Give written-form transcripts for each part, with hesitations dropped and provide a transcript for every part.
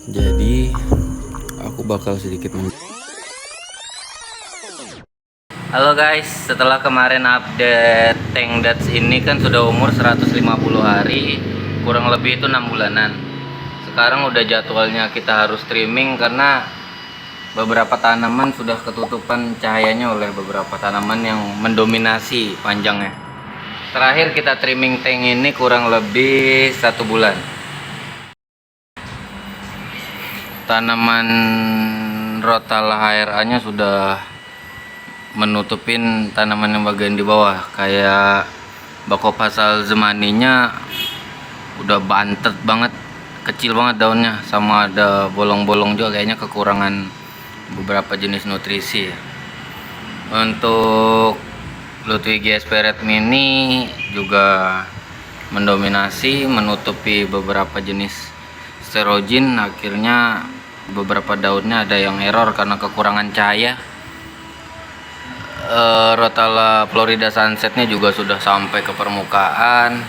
Jadi aku bakal sedikit Halo guys, setelah kemarin update tank Dats ini kan sudah umur 150 hari, kurang lebih itu 6 bulanan. Sekarang udah jadwalnya kita harus trimming karena beberapa tanaman sudah ketutupan cahayanya oleh beberapa tanaman yang mendominasi panjangnya. Terakhir kita trimming tank ini kurang lebih 1 bulan. Tanaman Rotala HRA nya sudah menutupin tanaman yang bagian di bawah, kayak Bakopasal zemaninya udah bantet banget, kecil banget daunnya, sama ada bolong-bolong juga, kayaknya kekurangan beberapa jenis nutrisi ya. Untuk Ludwigia Esperet Mini juga mendominasi, menutupi beberapa jenis sterogin. Akhirnya beberapa daunnya ada yang error karena kekurangan cahaya. Rotala Florida Sunsetnya juga sudah sampai ke permukaan.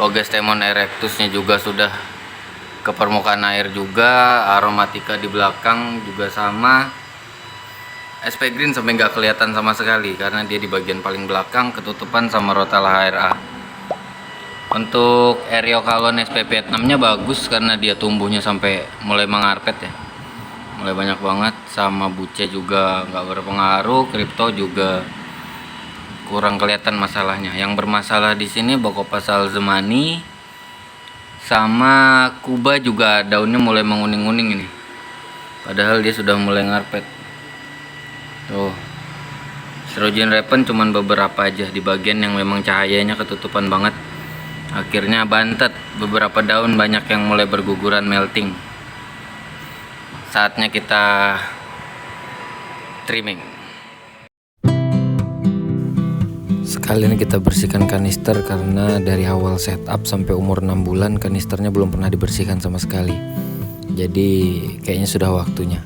Pogestemon erectusnya juga sudah ke permukaan air juga. Aromatica di belakang juga sama. SP Green sampai nggak kelihatan sama sekali karena dia di bagian paling belakang, ketutupan sama Rotala HRA. Untuk Eriocalon SP Vietnam nya bagus karena dia tumbuhnya sampai mulai mengarpet ya, mulai banyak banget. Sama Buce juga nggak berpengaruh, Crypto juga kurang kelihatan masalahnya. Yang bermasalah di sini Bakopasal zemani sama Kuba juga daunnya mulai menguning-kuning ini, padahal dia sudah mulai ngarpet. Tuh, Strogen Repen cuman beberapa aja di bagian yang memang cahayanya ketutupan banget. Akhirnya bantet, beberapa daun banyak yang mulai berguguran melting. Saatnya kita trimming. Sekalian kita bersihkan kanister karena dari awal setup sampai umur 6 bulan kanisternya belum pernah dibersihkan sama sekali. Jadi kayaknya sudah waktunya.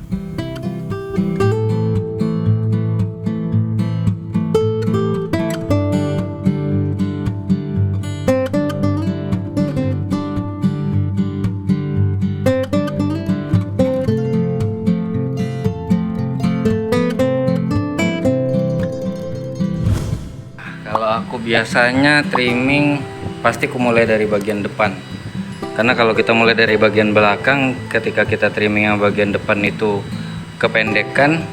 Kalau aku biasanya trimming pasti aku mulai dari bagian depan, karena kalau kita mulai dari bagian belakang, ketika kita trimming yang bagian depan itu kependekan,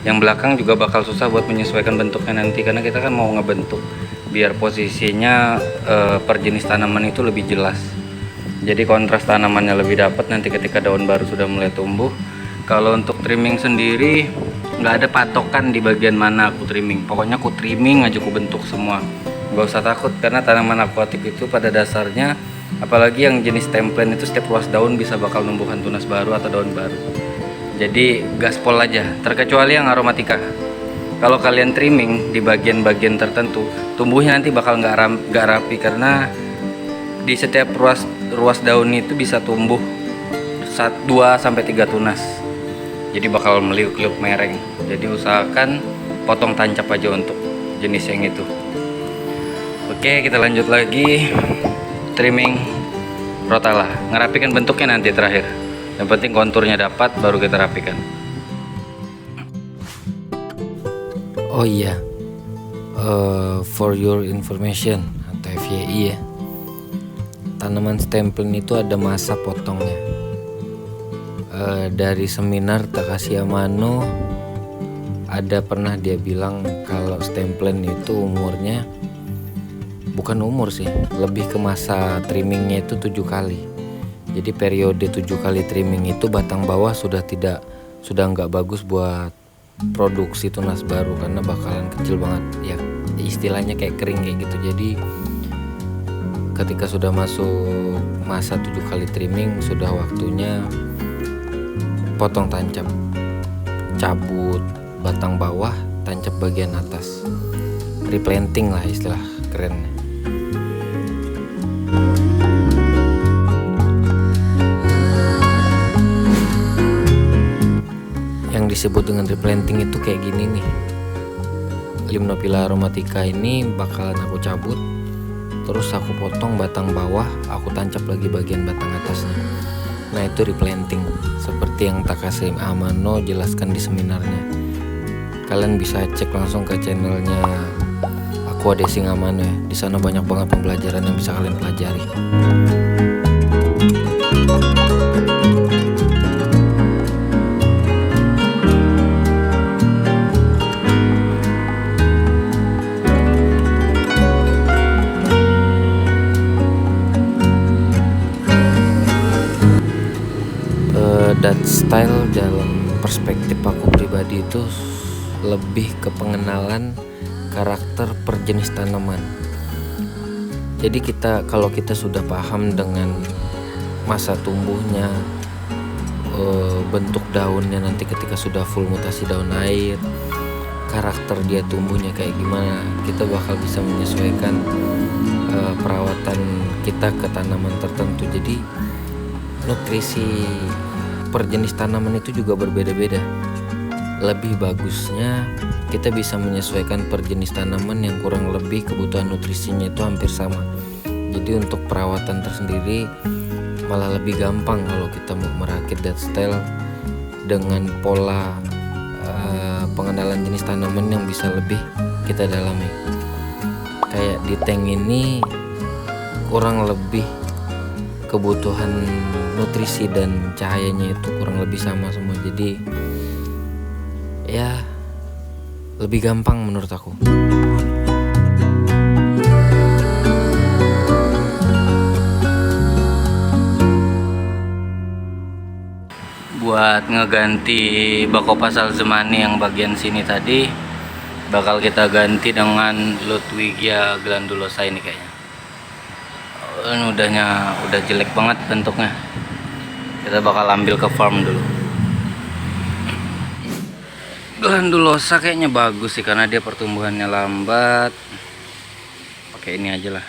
yang belakang juga bakal susah buat menyesuaikan bentuknya nanti, karena kita kan mau ngebentuk biar posisinya per jenis tanaman itu lebih jelas, jadi kontras tanamannya lebih dapat nanti ketika daun baru sudah mulai tumbuh. Kalau untuk trimming sendiri nggak ada patokan di bagian mana aku trimming, pokoknya aku trimming aja, aku bentuk semua, nggak usah takut. Karena tanaman akuatik itu pada dasarnya, apalagi yang jenis templen itu, setiap ruas daun bisa bakal numbuhkan tunas baru atau daun baru. Jadi gaspol aja, terkecuali yang aromatika. Kalau kalian trimming di bagian-bagian tertentu, tumbuhnya nanti bakal nggak rapi, karena di setiap ruas daun itu bisa tumbuh 2-3 tunas, jadi bakal meliuk-liuk mereng. Jadi usahakan potong tancap aja untuk jenis yang itu. Oke, kita lanjut lagi trimming Rotala. Ngerapikan bentuknya nanti terakhir, yang penting konturnya dapat baru kita rapikan. Oh iya, for your information atau FYI ya, tanaman stemplen itu ada masa potongnya. Dari seminar Takashi Amano ada pernah dia bilang kalau stemplen itu umurnya, bukan umur sih, lebih ke masa trimmingnya itu 7 kali. Jadi periode 7 kali trimming itu batang bawah sudah nggak bagus buat produksi tunas baru, karena bakalan kecil banget ya, istilahnya kayak kering kayak gitu. Jadi ketika sudah masuk masa 7 kali trimming, sudah waktunya potong tancap, cabut batang bawah, tancap bagian atas, replanting lah istilah kerennya. Yang disebut dengan replanting itu kayak gini nih, Limnophylla aromatica ini bakalan aku cabut, terus aku potong batang bawah, aku tancap lagi bagian batang atasnya. Nah, itu replanting seperti yang Takashi Amano jelaskan di seminarnya. Kalian bisa cek langsung ke channelnya Aqua Desing Amano ya. Di sana banyak banget pembelajaran yang bisa kalian pelajari. Dat style dalam perspektif aku pribadi itu lebih ke pengenalan karakter per jenis tanaman. Jadi kalau kita sudah paham dengan masa tumbuhnya, bentuk daunnya nanti ketika sudah full mutasi daun air, karakter dia tumbuhnya kayak gimana, kita bakal bisa menyesuaikan perawatan kita ke tanaman tertentu. Jadi nutrisi per jenis tanaman itu juga berbeda-beda. Lebih bagusnya kita bisa menyesuaikan per jenis tanaman yang kurang lebih kebutuhan nutrisinya itu hampir sama. Jadi untuk perawatan tersendiri malah lebih gampang kalau kita mau merakit dat style dengan pola pengenalan jenis tanaman yang bisa lebih kita dalami. Kayak di tank ini kurang lebih kebutuhan nutrisi dan cahayanya itu kurang lebih sama semua. Jadi ya lebih gampang menurut aku. Buat ngeganti bako pasal Zemani yang bagian sini tadi, bakal kita ganti dengan Ludwigia glandulosa ini kayaknya. Ini udah jelek banget bentuknya. Kita bakal ambil ke farm dulu. Glandulosa kayaknya bagus sih karena dia pertumbuhannya lambat. Pakai ini aja lah.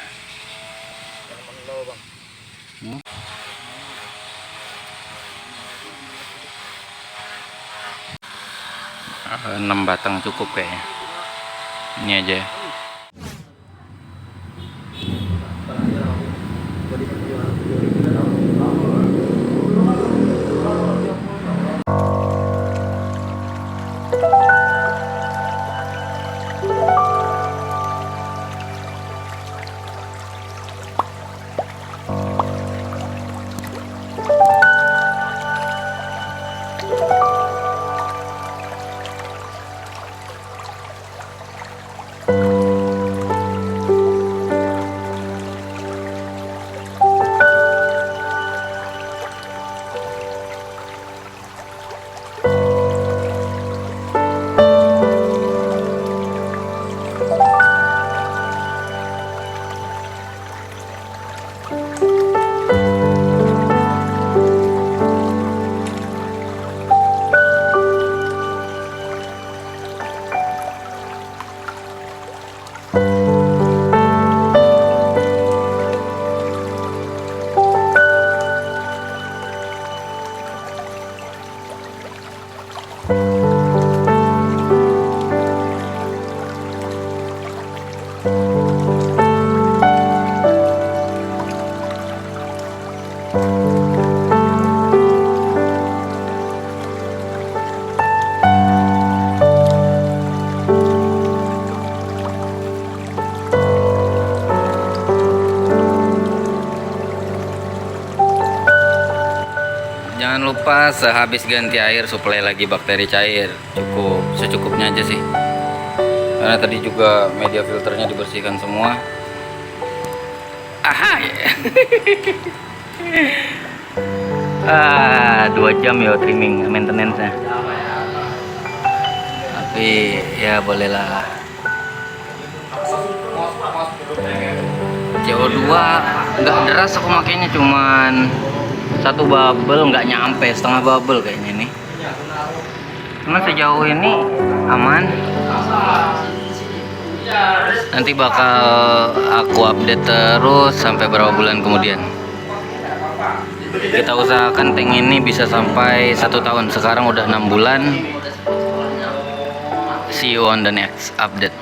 6 batang cukup kayaknya. Ini aja ya. Jangan lupa sehabis ganti air suplai lagi bakteri cair. Secukupnya aja sih. Karena tadi juga media filternya dibersihkan semua. Aha ya. 2 jam ya trimming maintenance-nya. Tapi ya bolehlah. CO2 nggak deras, aku makainya cuman 1 bubble, nggak nyampe setengah bubble kayaknya nih. Cuma sejauh ini aman. Nanti bakal aku update terus sampai berapa bulan kemudian. Kita usahakan tank ini bisa sampai 1 tahun. Sekarang udah 6 bulan. See you on the next update.